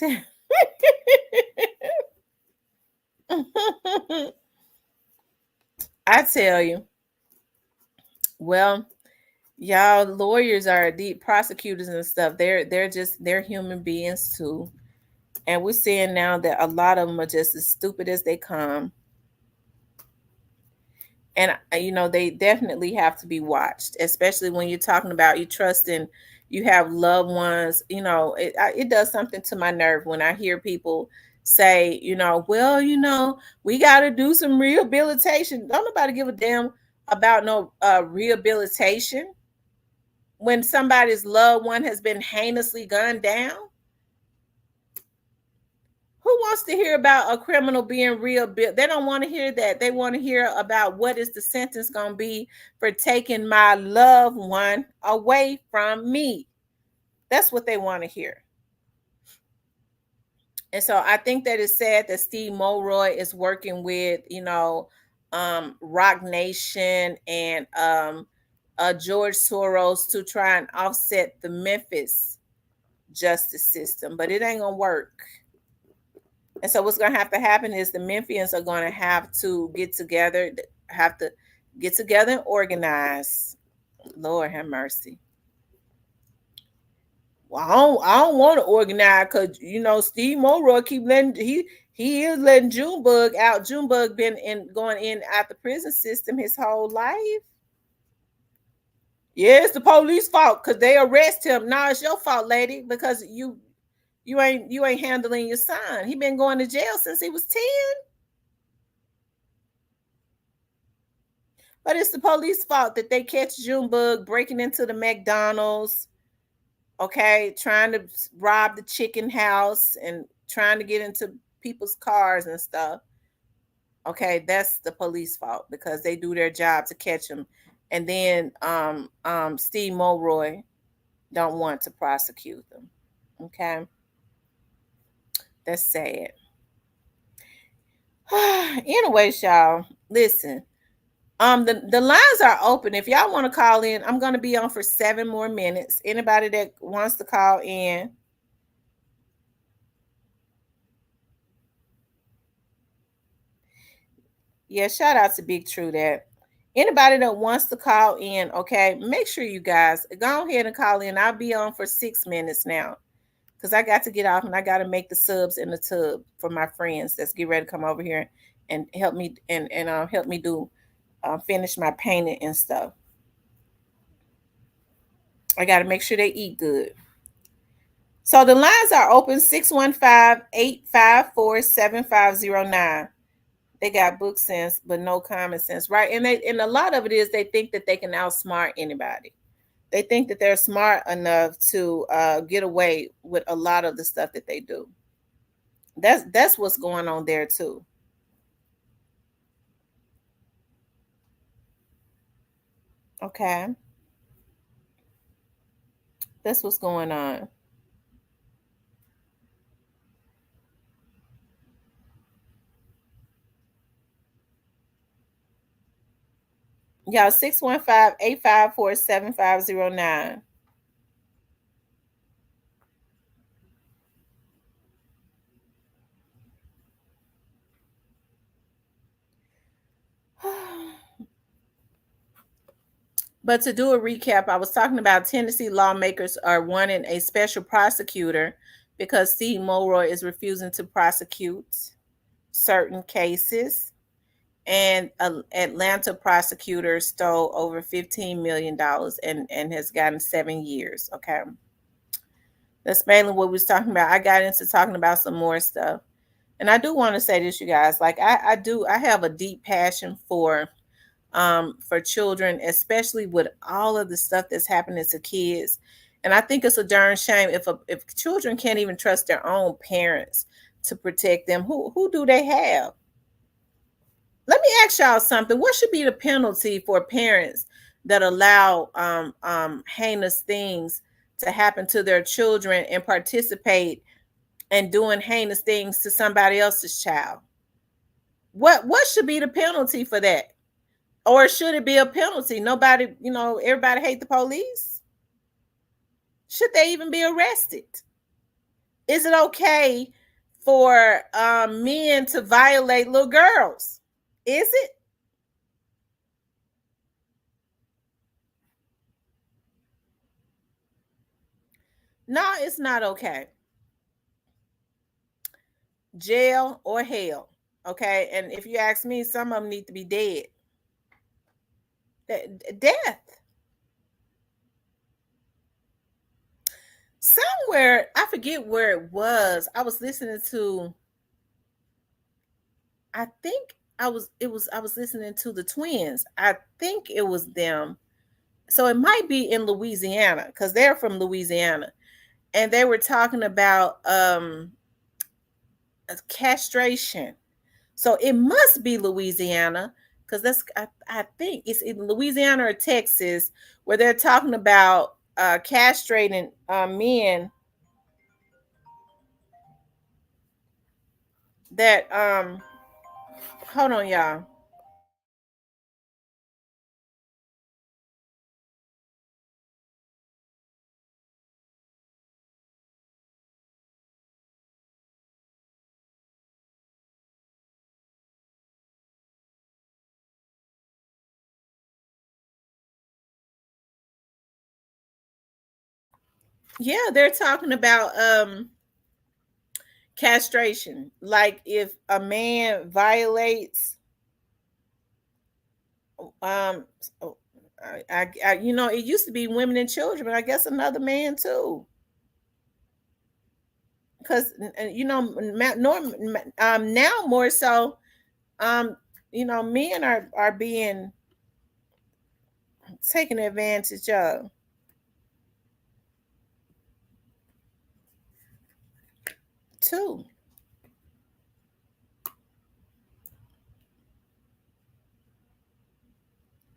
Speaker 1: I tell you. Well, y'all lawyers are deep prosecutors and stuff. They're human beings too. And we're seeing now that a lot of them are just as stupid as they come. And, they definitely have to be watched, especially when you're talking about you trusting, you have loved ones. It does something to my nerve when I hear people say, well, we got to do some rehabilitation. Don't nobody give a damn about no rehabilitation when somebody's loved one has been heinously gunned down. Who wants to hear about a criminal being rehabilitated? They don't want to hear that. They want to hear about what is the sentence going to be for taking my loved one away from me. That's what they want to hear. And so I think that it's sad that Steve Mulroy is working with, Rock Nation and George Soros to try and offset the Memphis justice system, but it ain't gonna work. And so what's going to happen is the Memphians are going to have to get together, and organize. Lord have mercy. Well, I don't want to organize because Steve Mulroy he is letting Junebug out. Junebug been going in out the prison system his whole life. Yeah, it's the police fault because they arrest him. No, it's your fault, lady, because you ain't handling your son. He been going to jail since he was 10. But it's the police fault that they catch Junebug breaking into the McDonald's, okay, trying to rob the chicken house and trying to get into people's cars and stuff. Okay, that's the police fault because they do their job to catch him. And then Steve Mulroy don't want to prosecute them. Okay. That's sad. Anyways, y'all, listen. The lines are open. If y'all want to call in, I'm going to be on for 7 more minutes. Anybody that wants to call in. Yeah, shout out to Big True that. Anybody that wants to call in, okay, make sure you guys go ahead and call in. I'll be on for 6 minutes now because I got to get off and I got to make the subs in the tub for my friends that's get ready to come over here and help me and help me do finish my painting and stuff. I got to make sure they eat good. So the lines are open 615-854-7509. They got book sense, but no common sense, right? And a lot of it is they think that they can outsmart anybody. They think that they're smart enough to get away with a lot of the stuff that they do. That's what's going on there too. Okay. That's what's going on. Y'all 615-854-7509. But to do a recap, I was talking about Tennessee lawmakers are wanting a special prosecutor because Steve Mulroy is refusing to prosecute certain cases. And an Atlanta prosecutor stole over $15 million and has gotten 7 years. Okay. That's mainly what we was talking about. I got into talking about some more stuff. And I do want to say this, you guys, like I have a deep passion for children, especially with all of the stuff that's happening to kids. And I think it's a darn shame if children can't even trust their own parents to protect them. Who do they have? Let me ask y'all something. What should be the penalty for parents that allow heinous things to happen to their children and participate in doing heinous things to somebody else's child? What should be the penalty for that? Or should it be a penalty? Nobody, everybody hate the police. Should they even be arrested? Is it okay for men to violate little girls? Is it? No, it's not okay. Jail or hell. Okay. And if you ask me, some of them need to be dead. Death. Somewhere, I forget where it was. I was listening to, I think I was listening to the twins. I think it was them. So it might be in Louisiana because they're from Louisiana. And they were talking about castration. So it must be Louisiana because I think it's in Louisiana or Texas where they're talking about castrating men that hold on, y'all. Yeah, they're talking about castration. Like if a man violates um it used to be women and children, but I guess another man too. Because now more so, men are being taken advantage of too.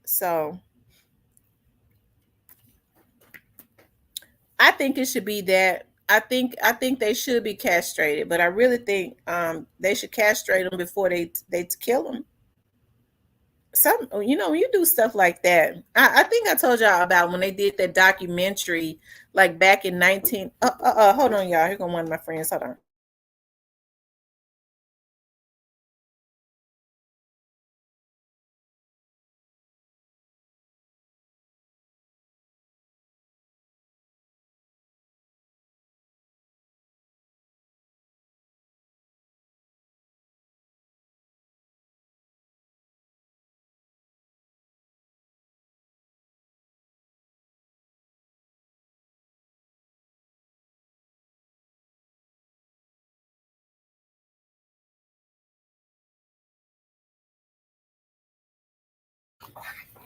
Speaker 1: So I think it should be that. I think they should be castrated, but I really think they should castrate them before they kill them. When you do stuff like that, I think I told y'all about when they did that documentary, like back in 19. Hold on, y'all. Here go one of my friends. Hold on.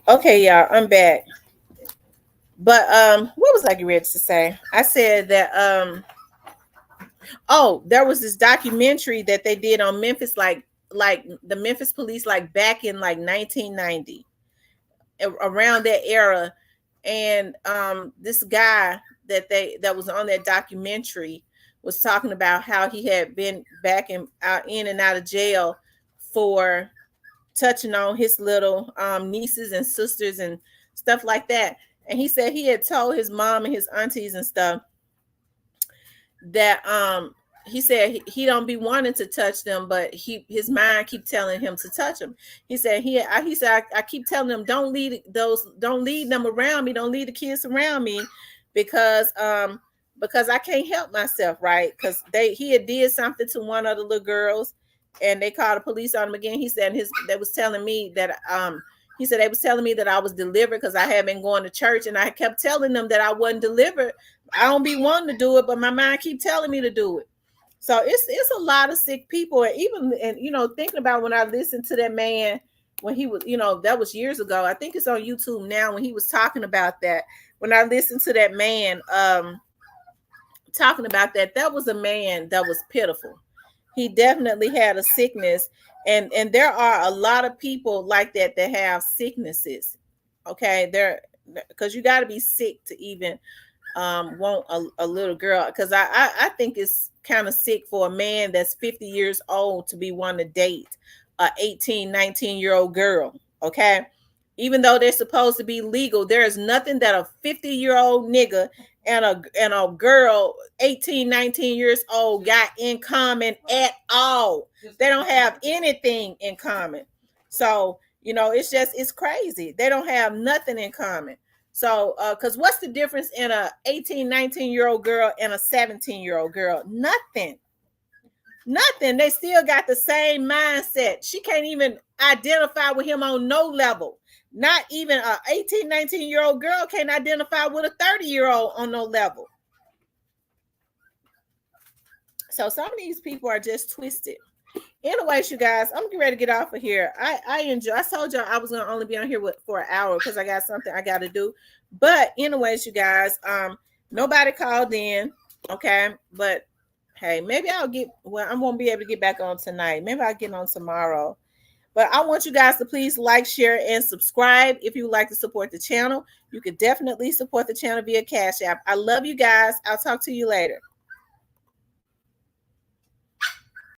Speaker 1: Okay, y'all, I'm back. But what was I getting ready to say? I said that there was this documentary that they did on Memphis, like the Memphis police, like back in like 1990, around that era. And this guy that was on that documentary was talking about how he had been back in and out of jail for touching on his little nieces and sisters and stuff like that. And he said he had told his mom and his aunties and stuff that he said he don't be wanting to touch them, but his mind keep telling him to touch them. He said I keep telling them don't lead them around me, don't lead the kids around me, because I can't help myself, right? Because he had did something to one of the little girls, and they called the police on him again. He said they was telling me that he said they was telling me that I was delivered because I had been going to church, and I kept telling them that I wasn't delivered. I don't be wanting to do it, but my mind keep telling me to do it. So it's a lot of sick people. And even, and you know, thinking about when I listened to that man when he was, you know, that was years ago. I think it's on YouTube now when he was talking about that. When I listened to that man talking about that, that was a man that was pitiful. He definitely had a sickness, and there are a lot of people like that have sicknesses. Okay, because you got to be sick to even want a little girl, because I think it's kind of sick for a man that's 50 years old to be wanting to date a 18, 19-year-old girl. Okay, even though they're supposed to be legal, there is nothing that a 50-year-old nigga and a girl 18, 19 years old got in common at all. They don't have anything in common. So, you know, it's crazy. They don't have nothing in common. So, because what's the difference in a 18, 19-year-old girl and a 17-year-old girl? Nothing. They still got the same mindset. She can't even identify with him on no level. Not even a 18, 19-year-old girl can't identify with a 30-year-old on no level. So some of these people are just twisted. Anyways, you guys, I'm getting ready to get off of here. I enjoy. I told y'all I was gonna only be on here for an hour because I got something I got to do. But anyways, you guys, nobody called in, okay. But hey, maybe I won't be able to get back on tonight. Maybe I'll get on tomorrow. But I want you guys to please like, share, and subscribe if you would like to support the channel. You could definitely support the channel via Cash App. I love you guys. I'll talk to you later.